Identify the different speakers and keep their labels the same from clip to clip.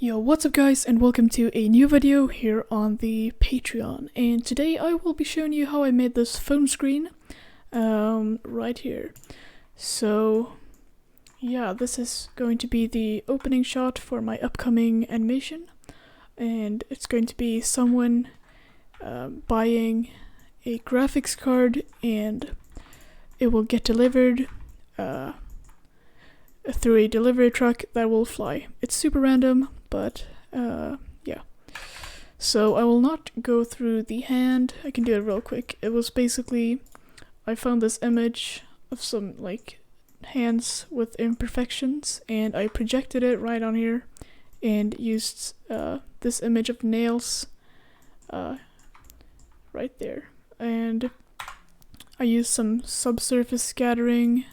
Speaker 1: Yo, what's up guys, and welcome to a new video here on the Patreon. And today I will be showing you how I made this phone screen right here. So yeah, this is going to be the opening shot for my upcoming animation, and it's going to be someone buying a graphics card, and it will get delivered through a delivery truck that will fly. It's super random, but yeah. So I will not go through the hand. I can do it real quick. It was basically, I found this image of some like hands with imperfections, and I projected it right on here and used this image of nails right there, and I used some subsurface scattering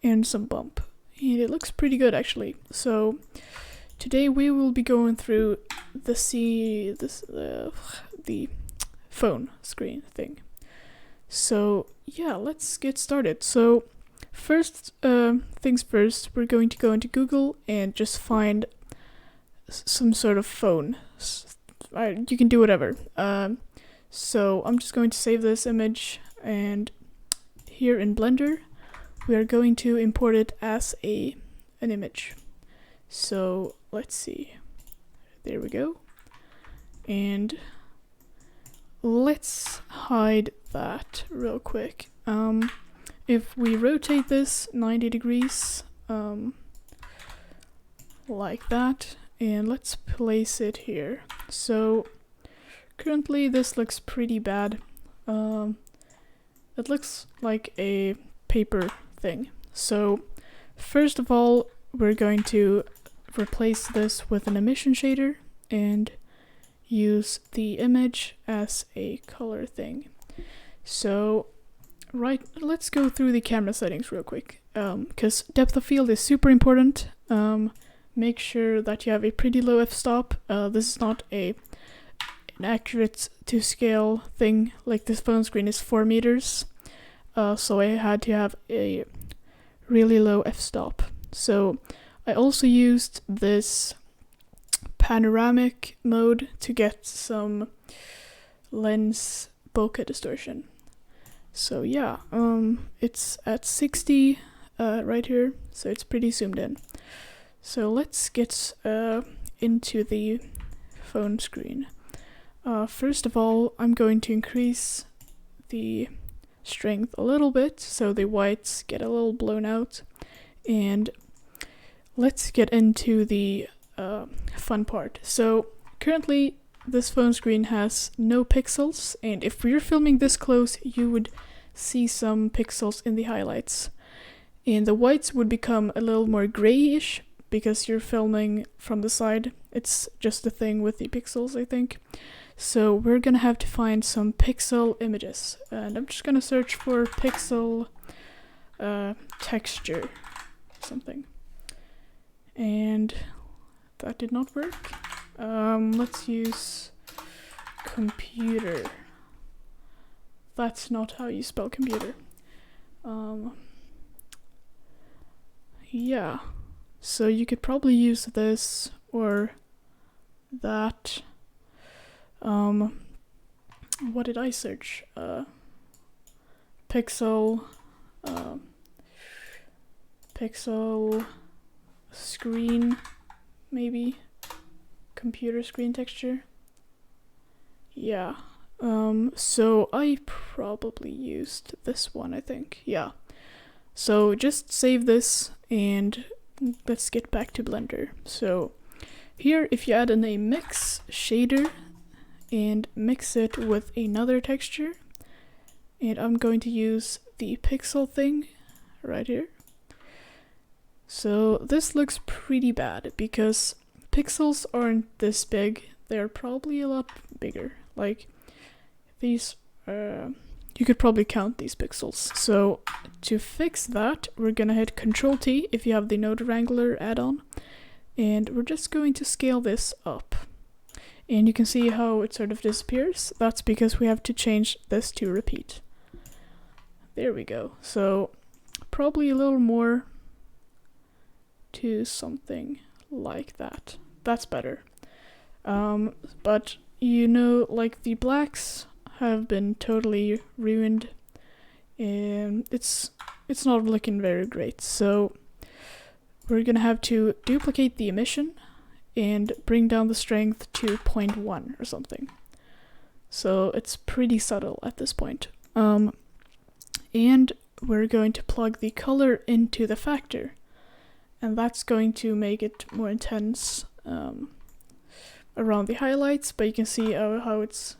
Speaker 1: and some bump, and it looks pretty good actually. So today we will be going through the phone screen thing. So yeah, let's get started. So first things first, we're going to go into Google and just find some sort of phone. You can do whatever. So I'm just going to save this image, and here in Blender we are going to import it as an image. So let's see, there we go, and let's hide that real quick. If we rotate this 90 degrees like that, and let's place it here. So currently this looks pretty bad. It looks like a paper thing. So first of all, we're going to replace this with an emission shader and use the image as a color thing. So let's go through the camera settings real quick, because depth of field is super important. Make sure that you have a pretty low f-stop. This is not an accurate to scale thing. Like, this phone screen is 4 meters, so I had to have a really low f-stop. So I also used this panoramic mode to get some lens bokeh distortion. So yeah, it's at 60 right here, so it's pretty zoomed in. So let's get into the phone screen. First of all, I'm going to increase the strength a little bit so the whites get a little blown out, and let's get into the fun part. So currently this phone screen has no pixels, and if you're filming this close you would see some pixels in the highlights, and the whites would become a little more grayish because you're filming from the side. It's just the thing with the pixels, I think. So we're gonna have to find some pixel images, and I'm just gonna search for pixel texture something, and that did not work. Let's use computer. That's not how you spell computer. Yeah, so you could probably use this or that. What did I search? Pixel screen, maybe computer screen texture. Yeah. So I probably used this one, I think. Yeah. So just save this and let's get back to Blender. So here, if you add in a mix shader and mix it with another texture, and I'm going to use the pixel thing right here. So this looks pretty bad because pixels aren't this big. They're probably a lot bigger. Like these, you could probably count these pixels. So to fix that, we're gonna hit Ctrl T if you have the Node Wrangler add-on, and we're just going to scale this up. And you can see how it sort of disappears. That's because we have to change this to repeat. There we go. So probably a little more to something like that. That's better. But you know, like the blacks have been totally ruined, and it's not looking very great. So we're gonna have to duplicate the emission and bring down the strength to 0.1 or something. So it's pretty subtle at this point. And we're going to plug the color into the factor, and that's going to make it more intense around the highlights, but you can see how it's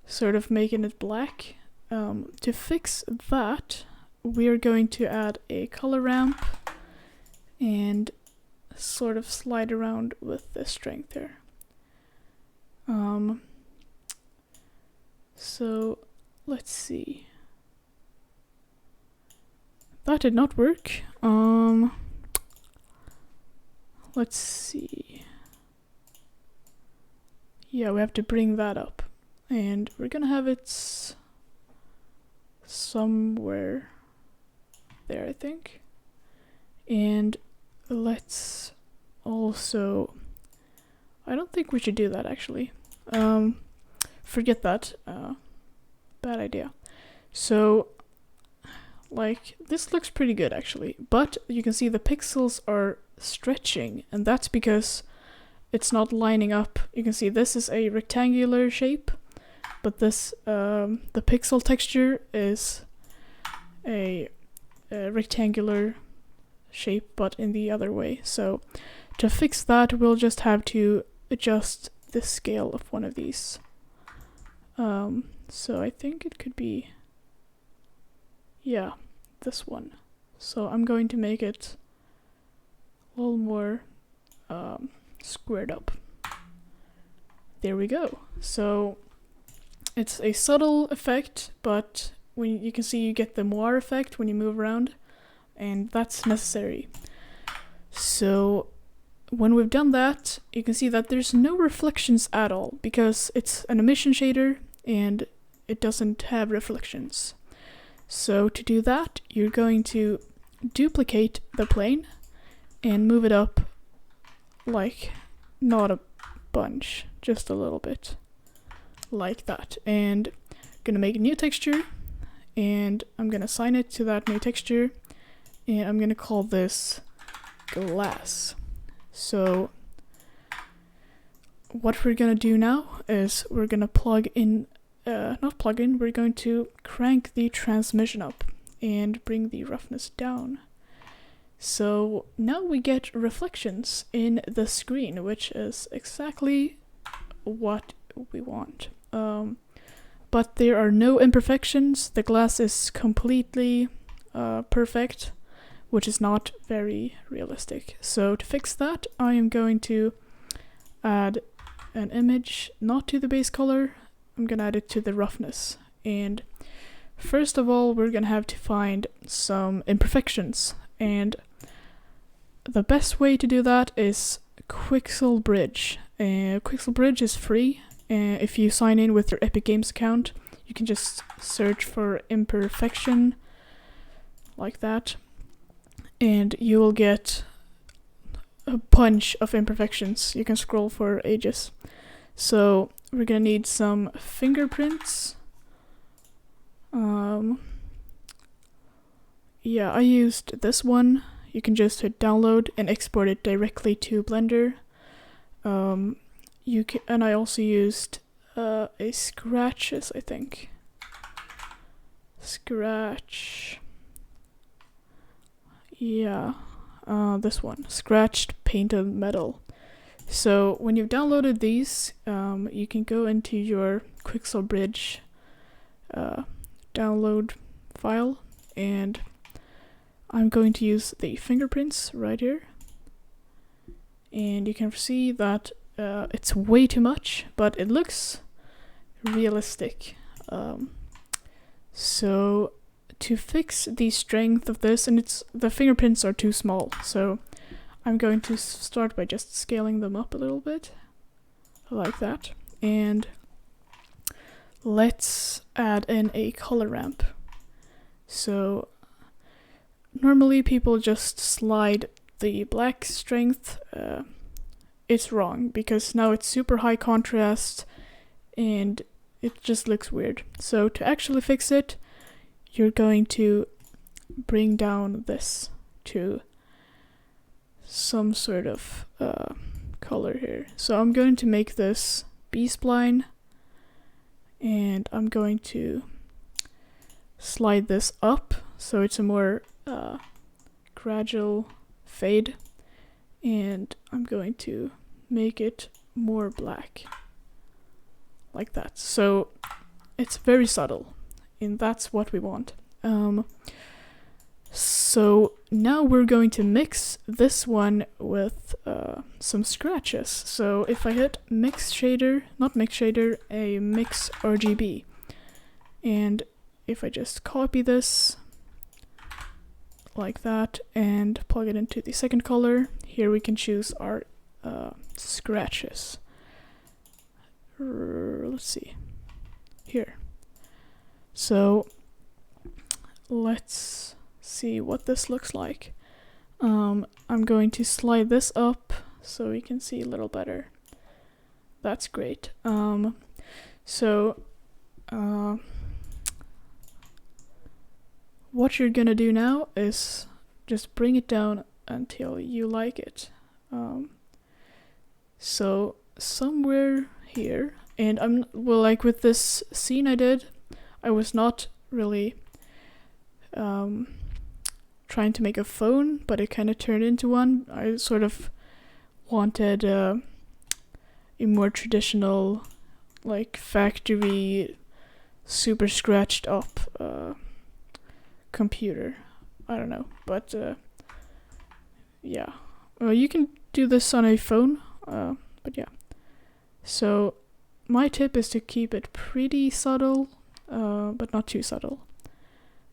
Speaker 1: sort of making it black. To fix that, we're going to add a color ramp and sort of slide around with the strength there. So let's see. That did not work. Let's see. Yeah, we have to bring that up. And we're gonna have it somewhere there, I think. And let's also... I don't think we should do that, actually. Forget that. Bad idea. So, like, this looks pretty good, actually. But you can see the pixels are stretching, and that's because it's not lining up. You can see this is a rectangular shape, but this, the pixel texture is a rectangular shape, but in the other way. So to fix that, we'll just have to adjust the scale of one of these. So I think it could be, yeah, this one. So I'm going to make it a little more squared up. There we go. So it's a subtle effect, but when you can see, you get the moire effect when you move around, and that's necessary. So when we've done that, you can see that there's no reflections at all, because it's an emission shader and it doesn't have reflections. So to do that, you're going to duplicate the plane and move it up, like, not a bunch, just a little bit, like that. And I'm gonna make a new texture, and I'm gonna assign it to that new texture, and I'm gonna call this glass. So what we're gonna do now is we're gonna we're going to crank the transmission up and bring the roughness down. So now we get reflections in the screen, which is exactly what we want. But there are no imperfections. The glass is completely perfect, which is not very realistic. So to fix that, I am going to add an image, not to the base color. I'm gonna add it to the roughness. And first of all, we're gonna have to find some imperfections. And the best way to do that is Quixel Bridge. Quixel Bridge is free. If you sign in with your Epic Games account, you can just search for imperfection, like that, and you will get a bunch of imperfections. You can scroll for ages. So we're gonna need some fingerprints. Yeah, I used this one. You can just hit download and export it directly to Blender. And I also used a Scratches, I think. Scratch. Yeah, this one, Scratched Painted Metal. So when you've downloaded these, you can go into your Quixel Bridge download file, and I'm going to use the fingerprints right here. And you can see that it's way too much, but it looks realistic. So to fix the strength of this, and the fingerprints are too small, so I'm going to start by just scaling them up a little bit, like that. And let's add in a color ramp. So normally people just slide the black strength. It's wrong because now it's super high contrast and it just looks weird. So to actually fix it, you're going to bring down this to some sort of color here. So I'm going to make this B-spline, and I'm going to slide this up so it's a more gradual fade, and I'm going to make it more black like that. So it's very subtle, and that's what we want. So now we're going to mix this one with some scratches. So if I hit mix shader, not mix shader, a mix RGB, and if I just copy this like that and plug it into the second color, here we can choose our scratches. Let's see here. So let's see what this looks like. I'm going to slide this up so we can see a little better. That's great. What you're gonna do now is just bring it down until you like it. So somewhere here, and like with this scene I did, I was not really trying to make a phone, but it kind of turned into one. I sort of wanted a more traditional, like factory, super scratched up computer. I don't know, but yeah. You can do this on a phone, but yeah. So my tip is to keep it pretty subtle, but not too subtle.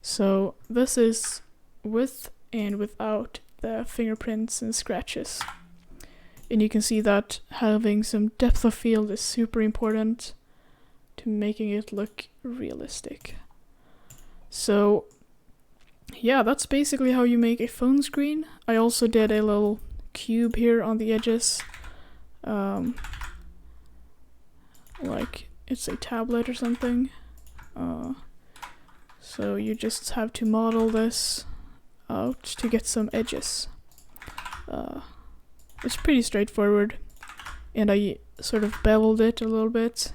Speaker 1: So this is with and without the fingerprints and scratches. And you can see that having some depth of field is super important to making it look realistic. So yeah, that's basically how you make a phone screen. I also did a little cube here on the edges. Like it's a tablet or something. So you just have to model this out to get some edges. It's pretty straightforward, and I sort of beveled it a little bit.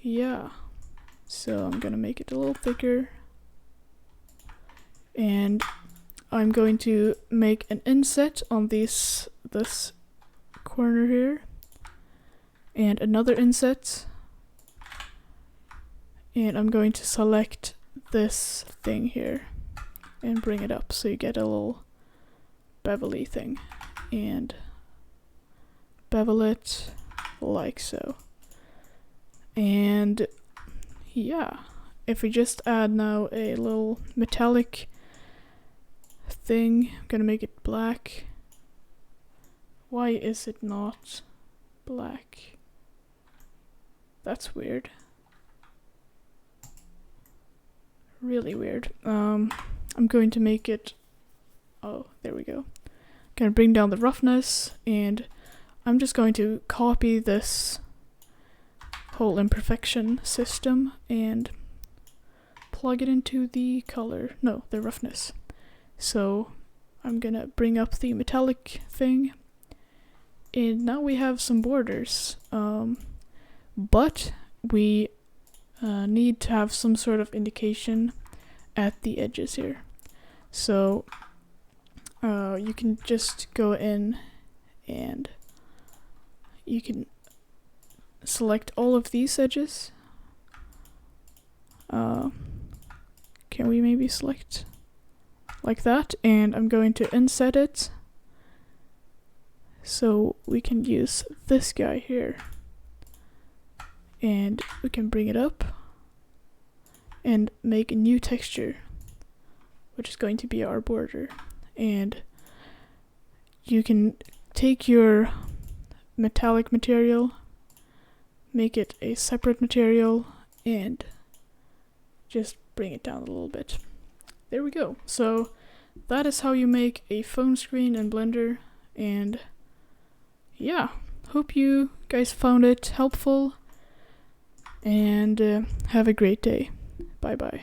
Speaker 1: Yeah, so I'm gonna make it a little thicker, and I'm going to make an inset on this corner here, and another inset, and I'm going to select this thing here and bring it up so you get a little bevelly thing, and bevel it like so. And yeah, if we just add now a little metallic thing, I'm gonna make it black. Why is it not black? That's weird. Really weird. I'm going to make it, oh, there we go. Gonna bring down the roughness, and I'm just going to copy this whole imperfection system and plug it into the the roughness. So I'm gonna bring up the metallic thing, and now we have some borders, but we need to have some sort of indication at the edges here. So you can just go in and you can select all of these edges. Can we maybe select like that? And I'm going to inset it so we can use this guy here, and we can bring it up and make a new texture, which is going to be our border. And you can take your metallic material, make it a separate material, and just bring it down a little bit. There we go. So that is how you make a phone screen in Blender, and yeah, hope you guys found it helpful, and have a great day. Bye bye.